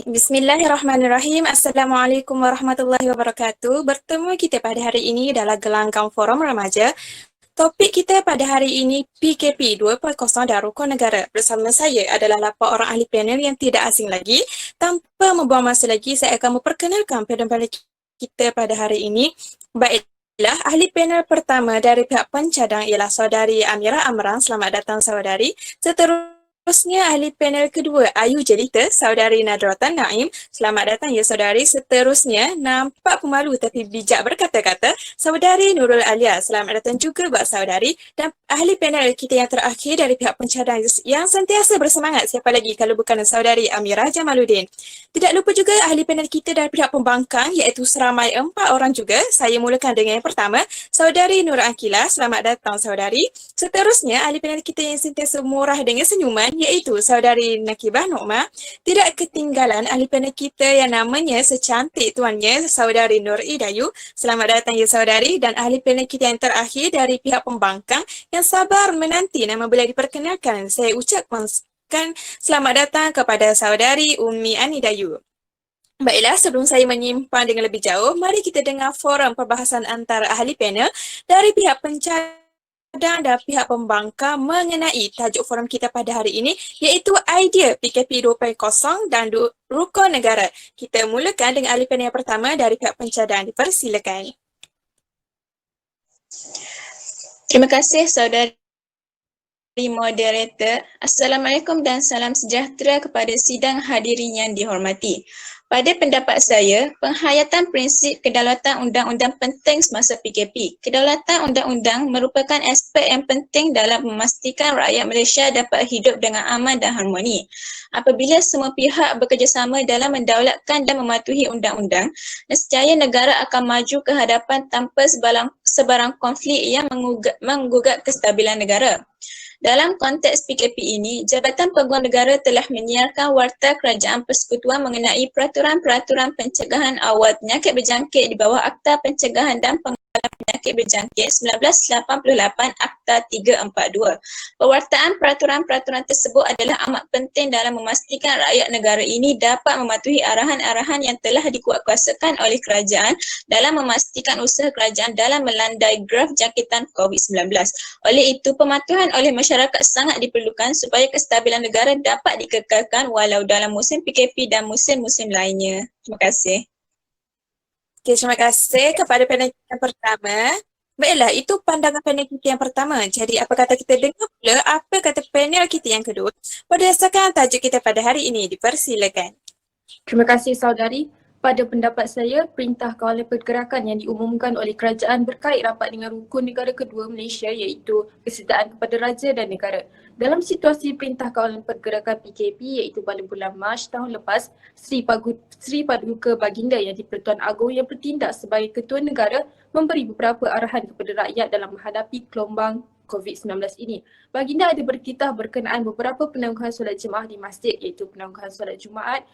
Bismillahirrahmanirrahim. Assalamualaikum warahmatullahi wabarakatuh. Bertemu kita pada hari ini dalam gelanggang forum remaja. Topik kita pada hari ini PKP 2.0 dan Rukun Negara. Bersama saya adalah 8 orang ahli panel yang tidak asing lagi. Tanpa membuang masa lagi, saya akan memperkenalkan panel kita pada hari ini. Baiklah, ahli panel pertama dari pihak pencadang ialah saudari Amira Amran. Selamat datang saudari. Seterusnya ahli panel kedua Ayu Jelita, saudari Nadratan Naim. Selamat datang ya saudari. Seterusnya nampak pemalu tapi bijak berkata-kata, saudari Nurul Alia. Selamat datang juga buat saudari. Dan ahli panel kita yang terakhir dari pihak pencadang yang sentiasa bersemangat, siapa lagi kalau bukan saudari Amira Jamaluddin. Tidak lupa juga ahli panel kita dari pihak pembangkang iaitu seramai 4 orang juga. Saya mulakan dengan yang pertama, saudari Nur Akila. Selamat datang saudari. Seterusnya ahli panel kita yang sentiasa murah dengan senyuman iaitu saudari Nakibah Nokma. Tidak ketinggalan ahli panel kita yang namanya secantik tuannya, saudari Nur Idayu. Selamat datang ya saudari. Dan ahli panel kita yang terakhir dari pihak pembangkang yang sabar menanti nama boleh diperkenalkan. Saya ucapkan selamat datang kepada saudari Umi Anidayu. Baiklah, sebelum saya menyimpan dengan lebih jauh, mari kita dengar forum perbahasan antara ahli panel dari pihak pencadang dan pihak pembangkang mengenai tajuk forum kita pada hari ini iaitu idea PKP 2.0 dan Rukun Negara. Kita mulakan dengan ahli panel yang pertama dari pihak pencadang. Dipersilakan. Terima kasih saudari moderator. Assalamualaikum dan salam sejahtera kepada sidang hadirin yang dihormati. Pada pendapat saya, penghayatan prinsip kedaulatan undang-undang penting semasa PKP. Kedaulatan undang-undang merupakan aspek yang penting dalam memastikan rakyat Malaysia dapat hidup dengan aman dan harmoni. Apabila semua pihak bekerjasama dalam mendaulatkan dan mematuhi undang-undang, nescaya negara akan maju ke hadapan tanpa sebarang konflik yang menggugat kestabilan negara. Dalam konteks PKP ini, Jabatan Peguam Negara telah menyiarkan Warta Kerajaan Persekutuan mengenai peraturan-peraturan pencegahan awal penyakit berjangkit di bawah Akta Pencegahan dan Pengenalan Penyakit Berjangkit 1988 Akta 342. Pewartaan peraturan-peraturan tersebut adalah amat penting dalam memastikan rakyat negara ini dapat mematuhi arahan-arahan yang telah dikuatkuasakan oleh kerajaan dalam memastikan usaha kerajaan dalam melandai graf jangkitan COVID-19. Oleh itu, pematuhan oleh masyarakat sangat diperlukan supaya kestabilan negara dapat dikekalkan walau dalam musim PKP dan musim-musim lainnya. Terima kasih. Okay, terima kasih kepada panel kita yang pertama. Baiklah, itu pandangan panel kita yang pertama. Jadi, apa kata kita dengar pula apa kata panel kita yang kedua berdasarkan tajuk kita pada hari ini. Dipersilakan. Terima kasih saudari. Pada pendapat saya, Perintah Kawalan Pergerakan yang diumumkan oleh kerajaan berkait rapat dengan rukun negara kedua Malaysia iaitu kesejahteraan kepada raja dan negara. Dalam situasi Perintah Kawalan Pergerakan PKP iaitu pada bulan Mac tahun lepas, Sri Paduka Baginda yang di-Pertuan Agong yang bertindak sebagai Ketua Negara memberi beberapa arahan kepada rakyat dalam menghadapi gelombang COVID-19 ini. Baginda ada berkitah berkenaan beberapa penangguhan solat jemaah di masjid iaitu penangguhan solat Jumaat,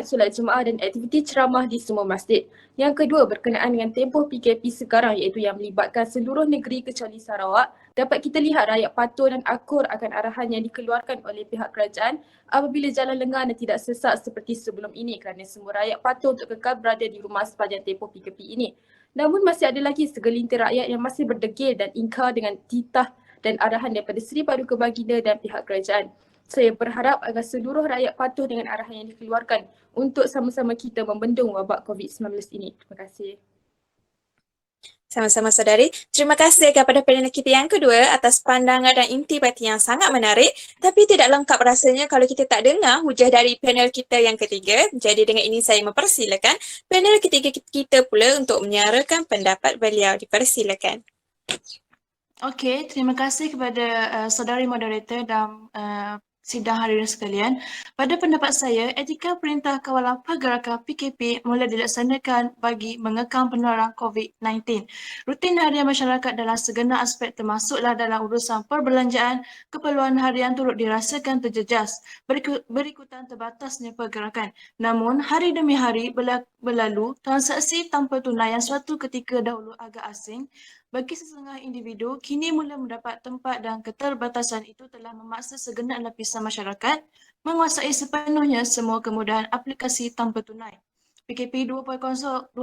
solat jemaah dan aktiviti ceramah di semua masjid. Yang kedua berkenaan dengan tempoh PKP sekarang iaitu yang melibatkan seluruh negeri kecuali Sarawak, dapat kita lihat rakyat patuh dan akur akan arahan yang dikeluarkan oleh pihak kerajaan apabila jalan lengan dan tidak sesak seperti sebelum ini kerana semua rakyat patuh untuk kekal berada di rumah sepanjang tempoh PKP ini. Namun masih ada lagi segelintir rakyat yang masih berdegil dan ingkar dengan titah dan arahan daripada Sri Paduka Baginda dan pihak kerajaan. Saya berharap agar seluruh rakyat patuh dengan arahan yang dikeluarkan untuk sama-sama kita membendung wabak COVID-19 ini. Terima kasih. Sama-sama saudari. Terima kasih kepada panel kita yang kedua atas pandangan dan intipati yang sangat menarik. Tapi tidak lengkap rasanya kalau kita tak dengar hujah dari panel kita yang ketiga. Jadi dengan ini saya mempersilakan panel ketiga kita pula untuk menyuarakan pendapat beliau. Dipersilakan. Okey, terima kasih kepada saudari moderator dan sidang hadirin sekalian. Pada pendapat saya, etika Perintah Kawalan Pergerakan PKP mula dilaksanakan bagi mengekang penularan COVID-19. Rutin harian masyarakat dalam segenap aspek termasuklah dalam urusan perbelanjaan, keperluan harian turut dirasakan terjejas, berikutan terbatasnya pergerakan. Namun, hari demi hari berlalu, transaksi tanpa tunai yang suatu ketika dahulu agak asing, bagi sesetengah individu, kini mula mendapat tempat dan keterbatasan itu telah memaksa segenap lapisan masyarakat menguasai sepenuhnya semua kemudahan aplikasi tanpa tunai. PKP 2.0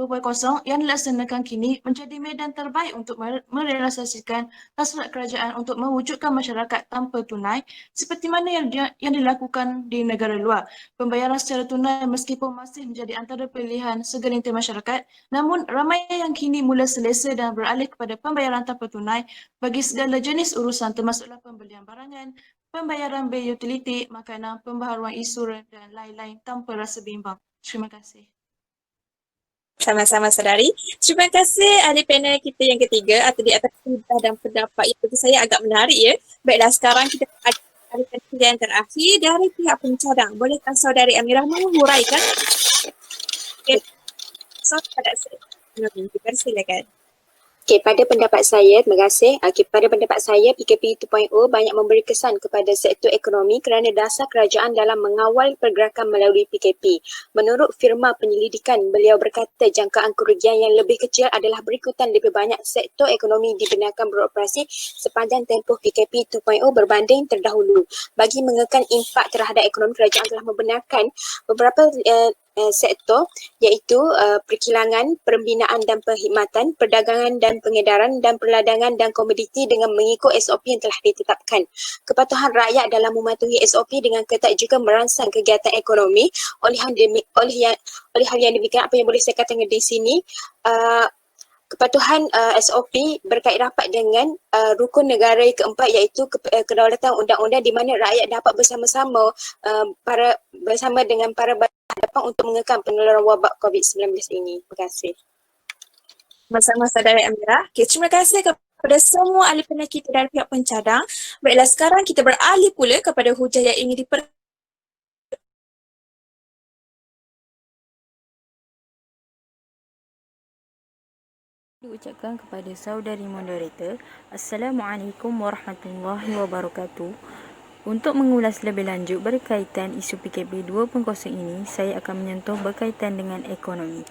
yang dilaksanakan kini menjadi medan terbaik untuk merealisasikan hasrat kerajaan untuk mewujudkan masyarakat tanpa tunai seperti mana yang dilakukan di negara luar. Pembayaran secara tunai meskipun masih menjadi antara pilihan segelintir masyarakat, namun ramai yang kini mula selesa dan beralih kepada pembayaran tanpa tunai bagi segala jenis urusan termasuklah pembelian barangan, pembayaran bil utiliti, makanan, pembaharuan insurans dan lain-lain tanpa rasa bimbang. Terima kasih. Sama-sama saudari. Terima kasih ahli panel kita yang ketiga atau di atas sudah dan pendapat yang bagi saya agak menarik ya. Baiklah, sekarang kita ada ahli panel kita yang terakhir dari pihak pencadang. Bolehkah saudari Amirah menguraikan? So, pada saya, silakan. Okey, pada pendapat saya, terima kasih. Pada pendapat saya, PKP 2.0 banyak memberi kesan kepada sektor ekonomi kerana dasar kerajaan dalam mengawal pergerakan melalui PKP. Menurut firma penyelidikan, beliau berkata jangkaan kerugian yang lebih kecil adalah berikutan lebih banyak sektor ekonomi dibenarkan beroperasi sepanjang tempoh PKP 2.0 berbanding terdahulu. Bagi mengekan impak terhadap ekonomi, kerajaan telah membenarkan beberapa sektor iaitu perkilangan, pembinaan dan perkhidmatan, perdagangan dan pengedaran dan perladangan dan komoditi dengan mengikut SOP yang telah ditetapkan. Kepatuhan rakyat dalam mematuhi SOP dengan ketat juga merangsang kegiatan ekonomi. Oleh hal yang demikian, apa yang boleh saya katakan di sini, kepatuhan SOP berkait rapat dengan rukun negara keempat iaitu kedaulatan undang-undang di mana rakyat dapat bersama-sama bersama dengan para hadapan untuk mengekang penularan wabak COVID-19 ini. Terima kasih. Bersama saudara Amirah. Okay, terima kasih kepada semua ahli panel kita dari pihak pencadang. Baiklah, sekarang kita beralih pula kepada hujah yang ingin diucapkan kepada saudari moderator. Assalamualaikum warahmatullahi wabarakatuh. Untuk mengulas lebih lanjut berkaitan isu PKP 2.0 ini, saya akan menyentuh berkaitan dengan ekonomi.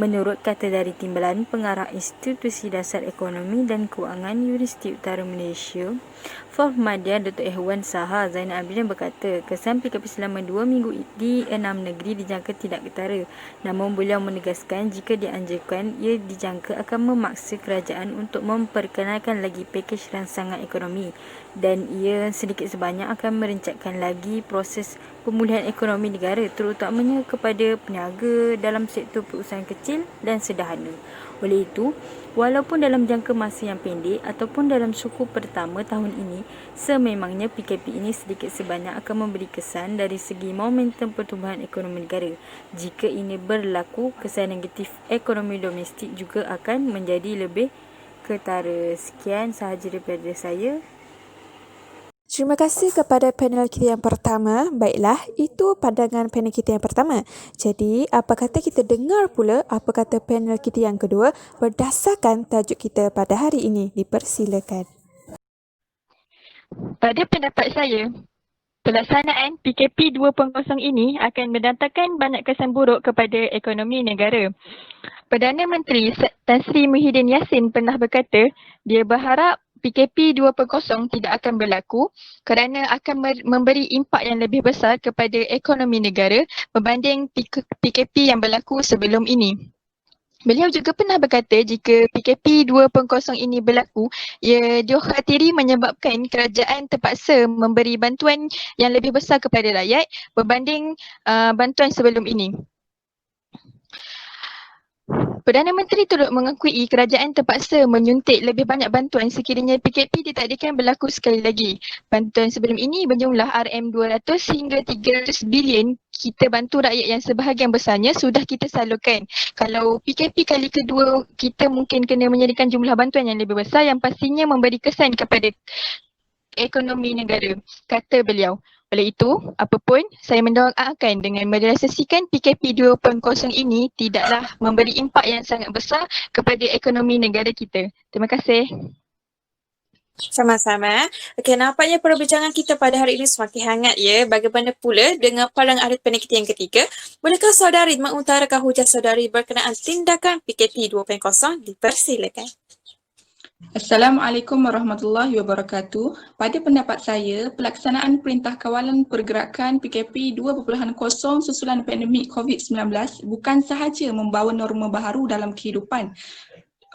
Menurut kata dari Timbalan Pengarah Institusi Dasar Ekonomi dan Kewangan Universiti Utara Malaysia, Prof. Madya Dr. Ehwan Saha Zainal Abidin berkata, kesan PKP selama 2 minggu di 6 negeri dijangka tidak ketara. Namun beliau menegaskan jika dianjurkan, ia dijangka akan memaksa kerajaan untuk memperkenalkan lagi pakej rangsangan ekonomi dan ia sedikit sebanyak akan merencatkan lagi proses pemulihan ekonomi negara terutamanya kepada peniaga dalam sektor perusahaan kecil dan sederhana. Oleh itu, walaupun dalam jangka masa yang pendek ataupun dalam suku pertama tahun ini, sememangnya PKP ini sedikit sebanyak akan memberi kesan dari segi momentum pertumbuhan ekonomi negara. Jika ini berlaku, kesan negatif ekonomi domestik juga akan menjadi lebih ketara. Sekian sahaja daripada saya. Terima kasih kepada panel kita yang pertama. Baiklah, itu pandangan panel kita yang pertama. Jadi, apa kata kita dengar pula apa kata panel kita yang kedua berdasarkan tajuk kita pada hari ini. Dipersilakan. Pada pendapat saya, pelaksanaan PKP 2.0 ini akan mendatangkan banyak kesan buruk kepada ekonomi negara. Perdana Menteri Tan Sri Muhyiddin Yassin pernah berkata, dia berharap PKP 2.0 tidak akan berlaku kerana akan memberi impak yang lebih besar kepada ekonomi negara berbanding PKP yang berlaku sebelum ini. Beliau juga pernah berkata jika PKP 2.0 ini berlaku, ia dikhawatiri menyebabkan kerajaan terpaksa memberi bantuan yang lebih besar kepada rakyat berbanding bantuan sebelum ini. Perdana Menteri turut mengakui kerajaan terpaksa menyuntik lebih banyak bantuan sekiranya PKP ditakdirkan berlaku sekali lagi. Bantuan sebelum ini berjumlah RM200 hingga 300 bilion kita bantu rakyat yang sebahagian besarnya sudah kita salurkan. Kalau PKP kali kedua, kita mungkin kena menyediakan jumlah bantuan yang lebih besar yang pastinya memberi kesan kepada ekonomi negara, kata beliau. Oleh itu, apapun, saya mendoakan dengan merealisasikan PKP 2.0 ini tidaklah memberi impak yang sangat besar kepada ekonomi negara kita. Terima kasih. Sama-sama. Okey, nampaknya perbincangan kita pada hari ini semakin hangat ya. Bagaimana pula dengan pandangan ahli panel kita yang ketiga? Bolehkah saudari mengutarakan hujah saudari berkenaan tindakan PKP 2.0? Dipersilakan. Assalamualaikum warahmatullahi wabarakatuh. Pada pendapat saya, pelaksanaan Perintah Kawalan Pergerakan PKP 2.0 susulan pandemik COVID-19 bukan sahaja membawa norma baharu dalam kehidupan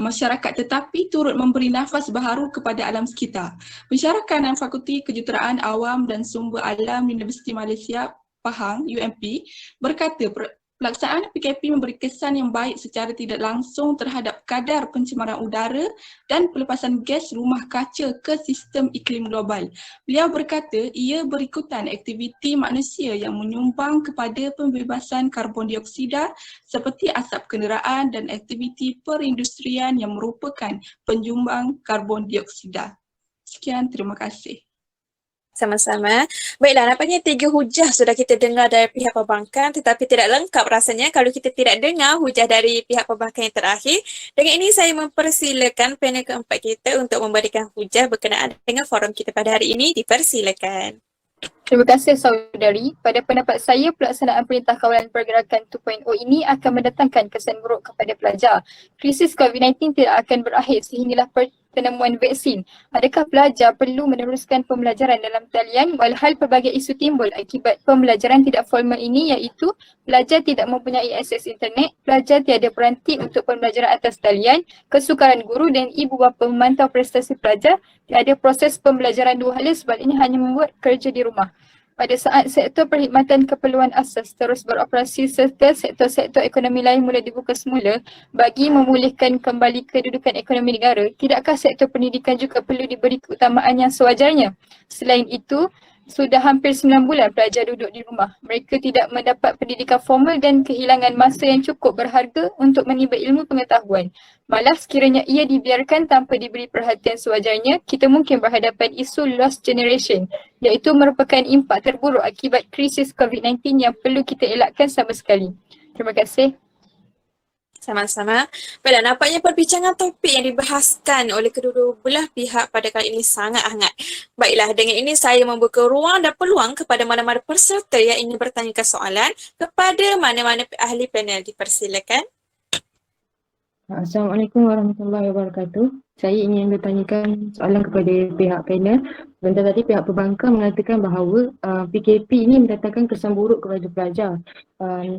masyarakat tetapi turut memberi nafas baharu kepada alam sekitar. Pensyarakan Fakulti Kejuruteraan Awam dan Sumber Alam Universiti Malaysia Pahang UMP berkata pelaksanaan PKP memberi kesan yang baik secara tidak langsung terhadap kadar pencemaran udara dan pelepasan gas rumah kaca ke sistem iklim global. Beliau berkata ia berikutan aktiviti manusia yang menyumbang kepada pembebasan karbon dioksida seperti asap kenderaan dan aktiviti perindustrian yang merupakan penyumbang karbon dioksida. Sekian, terima kasih. Sama-sama. Baiklah, nampaknya 3 hujah sudah kita dengar dari pihak perbankan tetapi tidak lengkap rasanya kalau kita tidak dengar hujah dari pihak perbankan yang terakhir. Dengan ini saya mempersilakan panel keempat kita untuk memberikan hujah berkenaan dengan forum kita pada hari ini. Dipersilakan. Terima kasih saudari. Pada pendapat saya, pelaksanaan Perintah Kawalan Pergerakan 2.0 ini akan mendatangkan kesan buruk kepada pelajar. Krisis COVID-19 tidak akan berakhir sehinggalah penemuan vaksin. Adakah pelajar perlu meneruskan pembelajaran dalam talian walhal pelbagai isu timbul akibat pembelajaran tidak formal ini, iaitu pelajar tidak mempunyai akses internet, pelajar tiada peranti untuk pembelajaran atas talian, kesukaran guru dan ibu bapa memantau prestasi pelajar, tiada proses pembelajaran dua hala sebaliknya hanya membuat kerja di rumah. Pada saat sektor perkhidmatan keperluan asas terus beroperasi serta sektor-sektor ekonomi lain mula dibuka semula bagi memulihkan kembali kedudukan ekonomi negara, tidakkah sektor pendidikan juga perlu diberi keutamaan yang sewajarnya? Selain itu, sudah hampir 9 bulan pelajar duduk di rumah. Mereka tidak mendapat pendidikan formal dan kehilangan masa yang cukup berharga untuk menimba ilmu pengetahuan. Malah sekiranya ia dibiarkan tanpa diberi perhatian sewajarnya, kita mungkin berhadapan isu lost generation, iaitu merupakan impak terburuk akibat krisis COVID-19 yang perlu kita elakkan sama sekali. Terima kasih. Sama-sama. Baiklah, nampaknya perbincangan topik yang dibahaskan oleh kedua belah pihak pada kali ini sangat hangat. Baiklah, dengan ini saya membuka ruang dan peluang kepada mana-mana peserta yang ingin bertanyakan soalan kepada mana-mana ahli panel. Dipersilakan. Assalamualaikum warahmatullahi wabarakatuh. Saya ingin bertanyakan soalan kepada pihak panel. Sebentar tadi pihak perbankan mengatakan bahawa PKP ini mendatangkan kesan buruk kepada pelajar.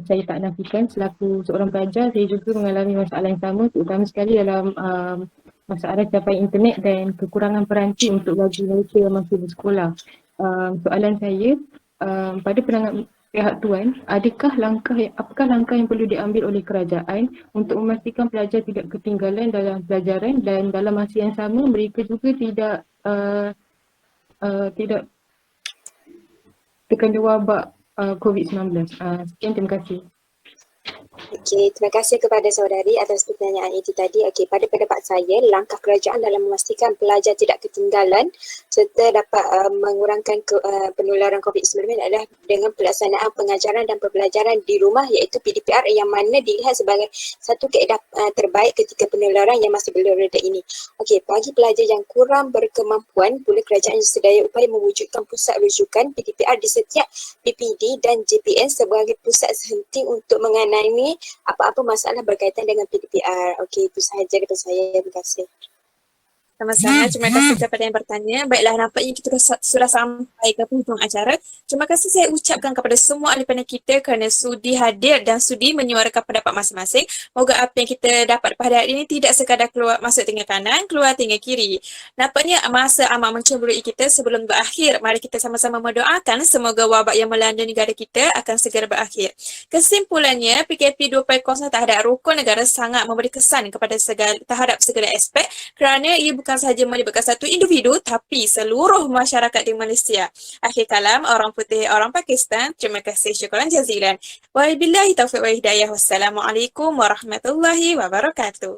Saya tak nafikan selaku seorang pelajar, saya juga mengalami masalah yang sama, terutama sekali dalam masalah capaian internet dan kekurangan peranti untuk bagi mereka yang masih bersekolah. Soalan saya, pada pandangan pihak tuan, apakah langkah yang perlu diambil oleh kerajaan untuk memastikan pelajar tidak ketinggalan dalam pelajaran dan dalam masa yang sama mereka juga tidak terkena wabak COVID-19. Sekian, terima kasih. Okey, terima kasih kepada saudari atas pertanyaan itu tadi. Okey, pada pendapat saya, langkah kerajaan dalam memastikan pelajar tidak ketinggalan serta dapat mengurangkan penularan COVID-19 adalah dengan pelaksanaan pengajaran dan pembelajaran di rumah, iaitu PDPR, yang mana dilihat sebagai satu kaedah terbaik ketika penularan yang masih belum reda ini. Okey, bagi pelajar yang kurang berkemampuan, pula kerajaan sedaya upaya mewujudkan pusat rujukan PDPR di setiap PPD dan JPN sebagai pusat senting untuk mengenai apa-apa masalah berkaitan dengan PDPR. Okey, itu sahaja daripada saya. Terima kasih. Sama-sama, terima kasih kepada yang bertanya. Baiklah, nampaknya kita sudah sampai ke penghujung acara. Terima kasih saya ucapkan kepada semua ahli panel kita kerana sudi hadir dan sudi menyuarakan pendapat masing-masing. Moga apa yang kita dapat pada hari ini tidak sekadar keluar masuk tinggal kanan, keluar tinggal kiri. Nampaknya masa amat mencemburui kita. Sebelum berakhir, mari kita sama-sama mendoakan semoga wabak yang melanda negara kita akan segera berakhir. Kesimpulannya, PKP 2.0 terhadap rukun negara sangat memberi kesan kepada terhadap segala aspek kerana ia bukan sahaja melibatkan satu individu tapi seluruh masyarakat di Malaysia. Akhir kalam, orang putih, orang Pakistan. Terima kasih, syukran jazilan. Wabillahi taufiq wa hidayah. Wassalamualaikum warahmatullahi wabarakatuh.